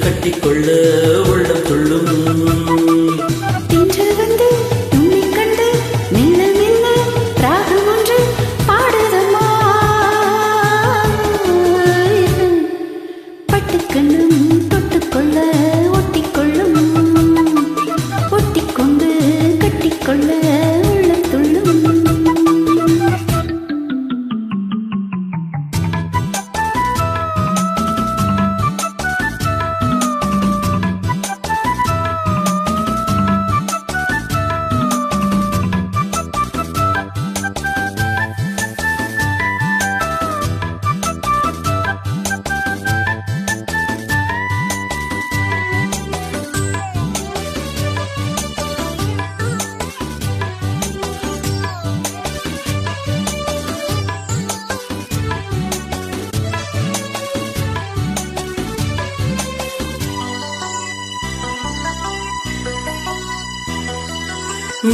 கட்டிக்கொள்ள உள்ளம் துள்ளும்.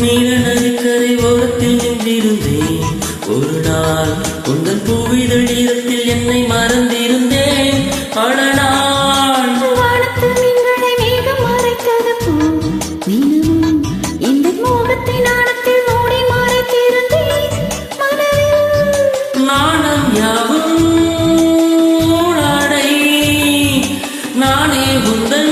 நீல நதிக்கரை ஓரத்தில் நின்றிருந்தேன். ஒரு நாள் உங்கள் பூவிதழ் ஈரத்தில் என்னை மறந்திருந்தேன். பல நாள் வானத்தில் மீன்களை மேகம் மறைத்தது போ நீனும் இந்த மோகத்தை நாணத்தில் மூடி மறைத்திருந்தேன். மனதில் நாணம் யாவும் ஆடை நானே உந்தன்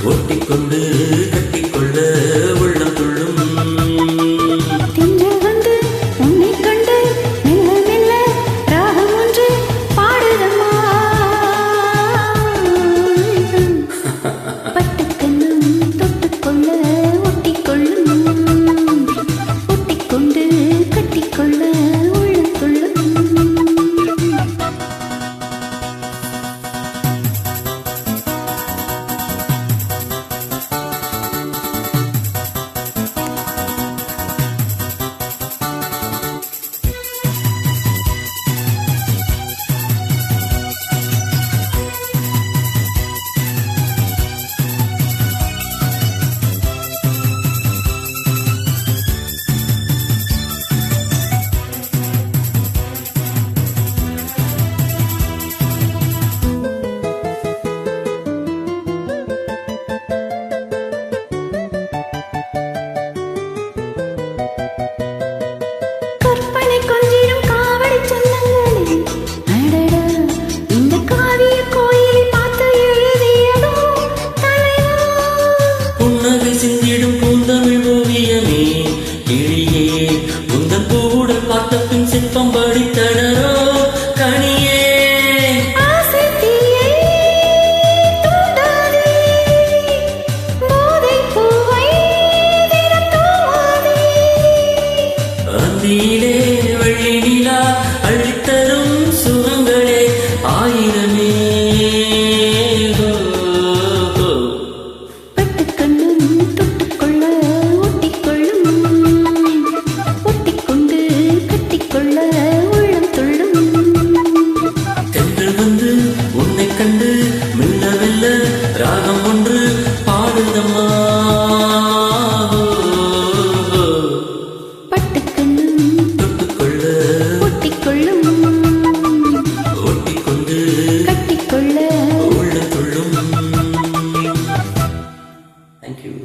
ஒட்டிக்கொண்டு கட்டிக்கொள்ள உள்ளம் துள்ளும். திங்கள் வந்து உன்னை கண்டு மெல்ல மெல்ல ராகம் ஒன்று பாடுதம்மா. பட்டுக்கண்ணும் தொட்டுக்கொள்ள ஒட்டிக்கொள்ளும். ஒட்டிக்கொண்டு கட்டிக்கொள்ள உள்ளம் துள்ளும். சிந்திடும் பூந்தமிழ் ஓவியமே கிளியே உந்தன் பூவுடன் பார்த்த பின் சிற்பம் படித்தனரோ கனியே. அந்தியிலே வெள்ளி நிலா அள்ளித்தரும் சுகங்களே ஆயிரமே. உன்னை கண்டு மெல்ல மெல்ல ராகம் ஒன்று பாடுதம்மா. பட்டுக்கண்ணும் தொட்டுக்கொள்ள ஒட்டிக்கொள்ளும். ஒட்டிக்கொண்டு கட்டிக்கொள்ள உள்ளம் துள்ளும். Thank you.